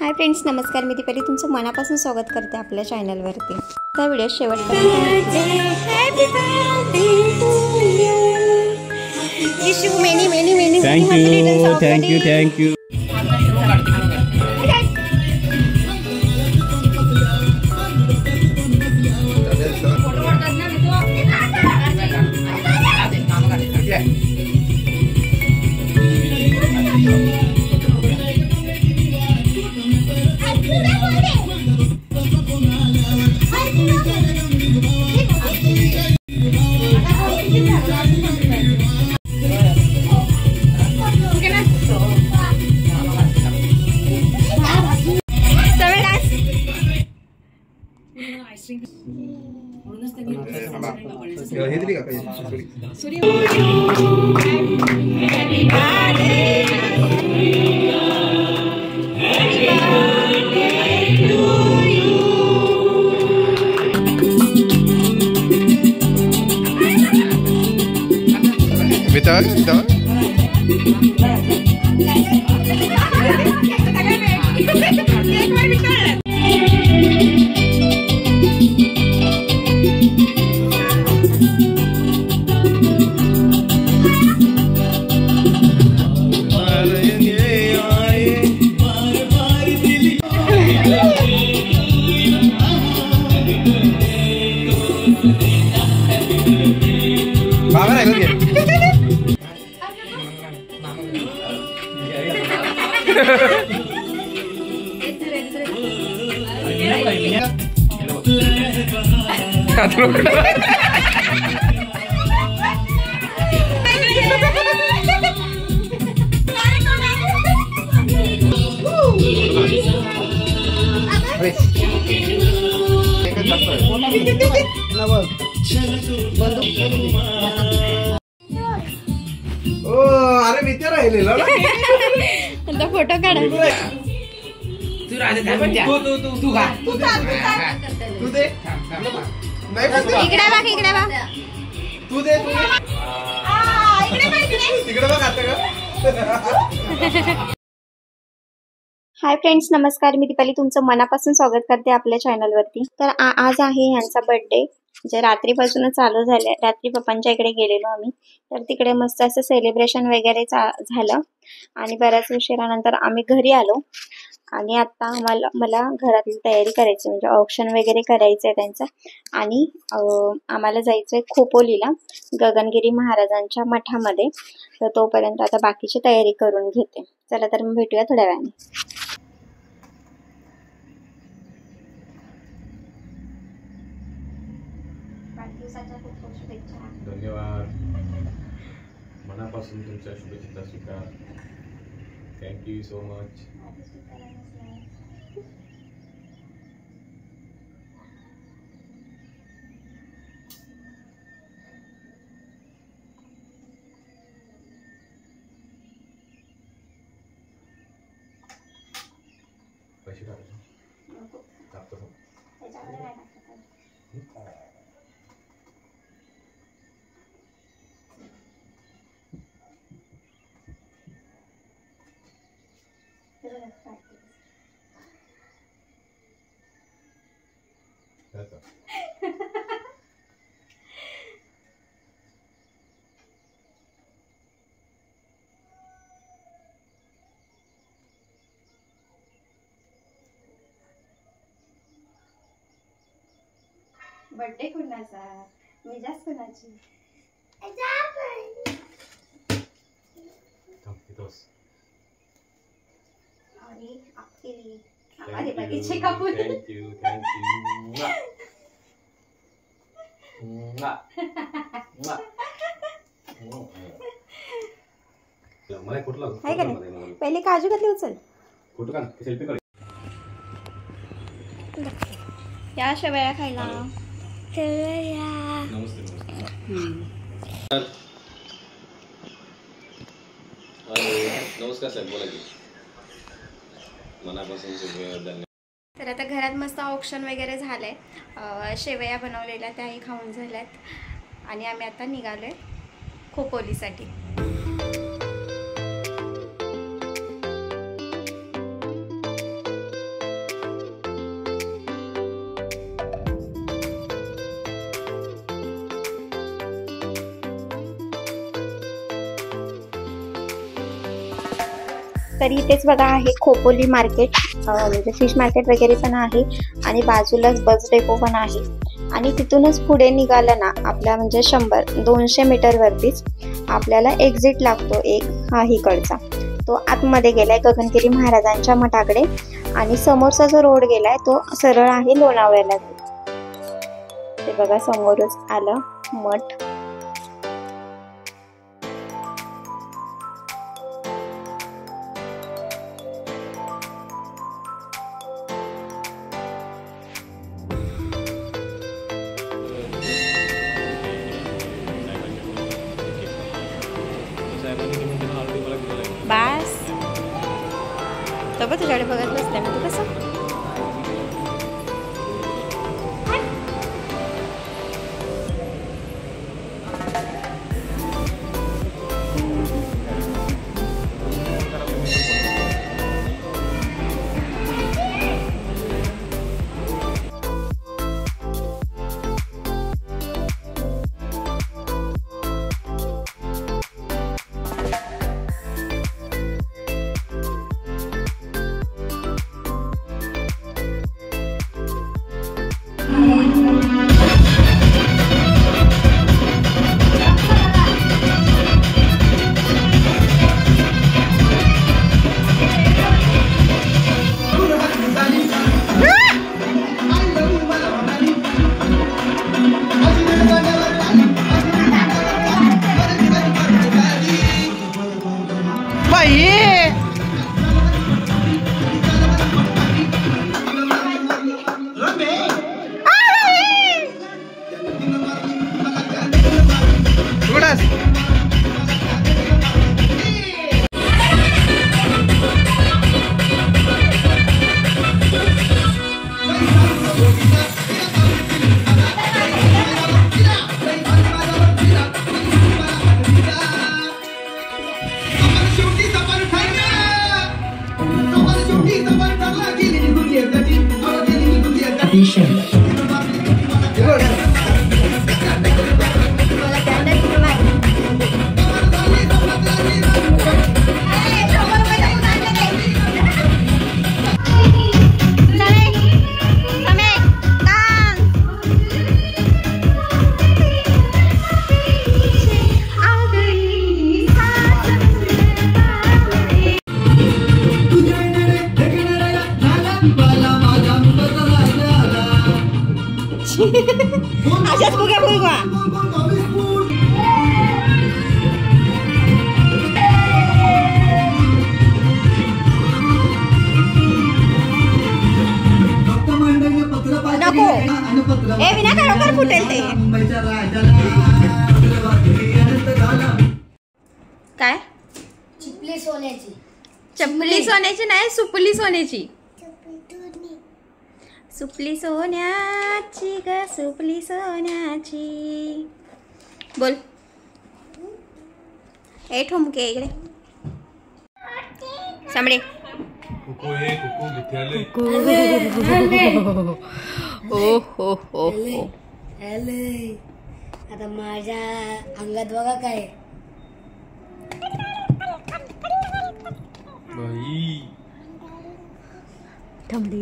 Hi friends, नमस्कार. मी दीपाली तुमचं मनापासून स्वागत करते आपल्या चॅनलवरती. हा व्हिडिओ शेवटपर्यंत थँक्यू. अरे मी त्या राहिलेलो ना फोटो काढा. तू राहते तू खा तू दे इकडे बघ तू दे तिकडे बघ आता का. हाय फ्रेंड्स, नमस्कार. मी दीपाली तुमचं मनापासून स्वागत करते आपल्या चॅनलवरती. तर आज आहे यांचा बर्थडे, जे रात्रीपासूनच चालू झाले. रात्री पप्पांच्या इकडे गेलेलो आम्ही, तर तिकडे मस्त असं सेलिब्रेशन वगैरे झालं आणि बऱ्याच उशिरानंतर आम्ही घरी आलो. आणि आता मला घरातली तयारी करायची, म्हणजे ऑप्शन वगैरे करायचं आहे त्यांचं. आणि आम्हाला जायचंय खोपोलीला, गगनगिरी महाराजांच्या मठामध्ये. तर तोपर्यंत आता बाकीची तयारी करून घेते. चला तर मग भेटूया थोड्या वेळाने. धन्यवाद. मनापासून तुमच्या शुभेच्छा स्वीकार. Thank you so much. पैसे टाकायचे बर्थडे कुणाचा? मिजाज कुणाची? आणि आपली हमारे बगीचे का फूल. थँक्यू. मला कुठला पहिले काजू घातली. उचल फोटो काढ, सेल्फी काढ. या शेवया खायला. नमस्ते. नमस्कार साहेब, बोला की. मनापासून धन्यवाद. तर आता घरात मस्त ऑप्शन वगैरे झालंय. शेवया बनवलेल्या त्याही खाऊन झाल्यात आणि आम्ही आता निघालोय खोपोलीसाठी. तर इथेच बघा आहे खोपोली मार्केट, म्हणजे फिश मार्केट वगैरे पण आहे आणि बाजूलाच बस डेपो पण आहे. आणि तिथूनच पुढे निघालं ना आपल्या म्हणजे 100-200 मीटरवरतीच आपल्याला एक्झिट लागतो एक हा इकडचा. तो आतमध्ये गेलाय गगनगिरी महाराजांच्या मठाकडे आणि समोरचा जो रोड गेलाय तो सरळ आहे लोणावळ्याला. ते बघा समोरच आलं मठ. बास तो बघ तुझ्याकडे बघत बसते मी. तू कसं अशाच फुग्या फुगवा. नको ए विना खरोखर फुटेल ते. काय चिपली सोन्याची? चपली सोन्याची नाही, सुपली सोन्याची. सुपली सोन्याची ग सुपली सोन्याची. बोल ए ठुमके इकडे सामडे. कुकू हे कुकू विद्यालय. ओ हो हो. आता माझ्या अंगात बघा काय बाई थंडी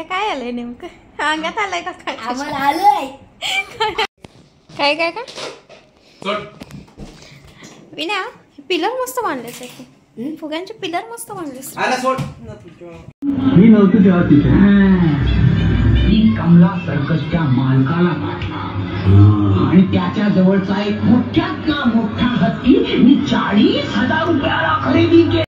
काय आलंय नेमकं अंगात आलंय का काय? आम्हाला आलंय काय काय का विना पिलर मस्त बांधलेस आहे. फुग्यांचे पिलर मस्त बांधलेस. मी नव्हतं तेव्हा तिथे मी कमला सर्कसच्या मालकाला आणि त्याच्या जवळचा एक मोठ्यातला मोठा हत्ती मी 40,000 रुपयाला खरेदी केला.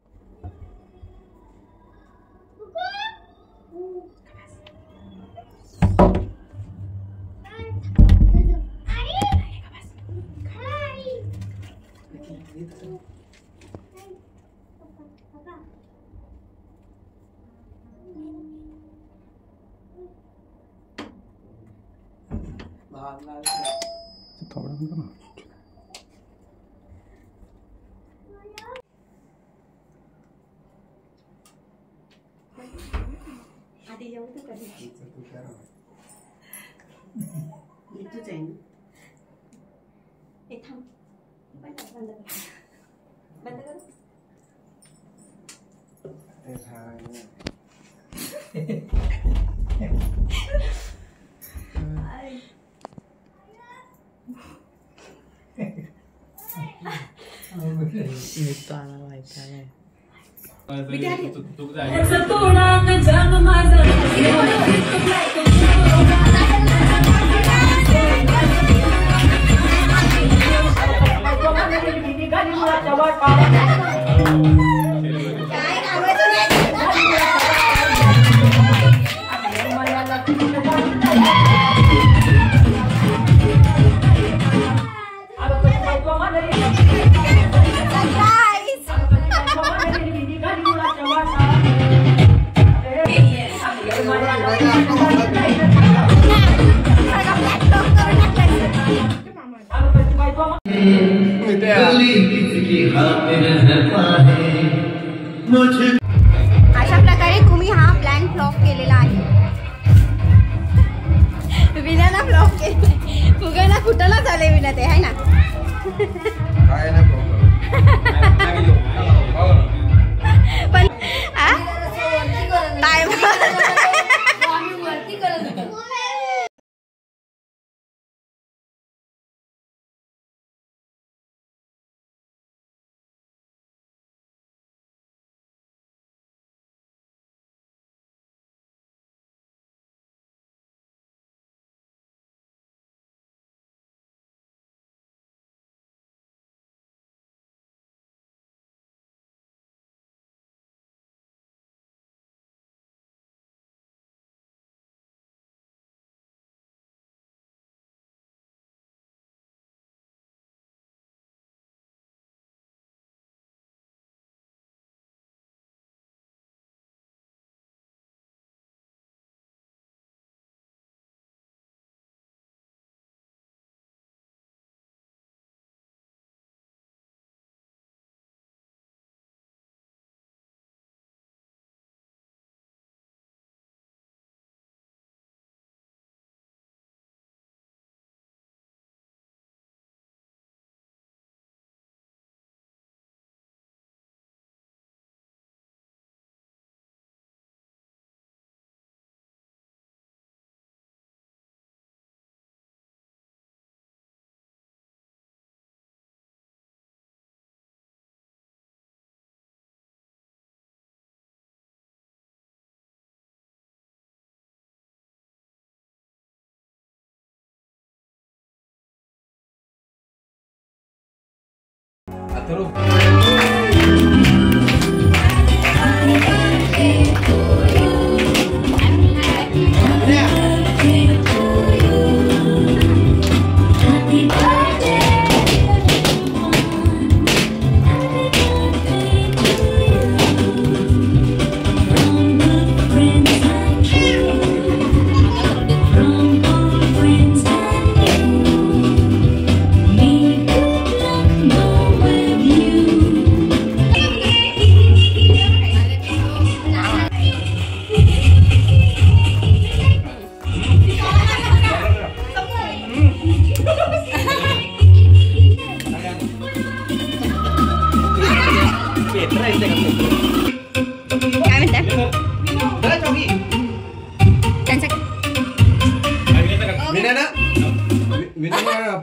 आधी जेवू तू कधी तूच आहे ना हे थांब बंद कर बंद कर अशा प्रकारे तुम्ही हा प्लॅन फ्लॉप केलेला आहे. विनाला फ्लॉप केले फुगायला कुठला झाले विना ते आहे ना काय नाही पण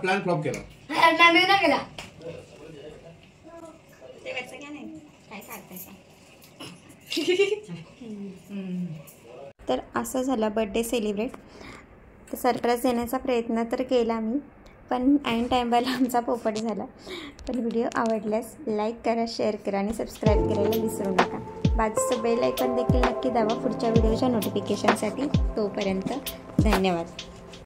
प्लॅन फ्लॉप केला तर असं झालं बर्थडे सेलिब्रेट. तर सरप्राईज देण्याचा प्रयत्न तर केला मी, पण ऐन टाईमला आमचा पोपट झाला. पण व्हिडिओ आवडल्यास लाईक करा, शेअर करा आणि सबस्क्राईब करायला विसरू नका. बाजूचं बेल आयकॉन देखील नक्की दाबा पुढच्या व्हिडिओच्या नोटिफिकेशनसाठी. तोपर्यंत धन्यवाद.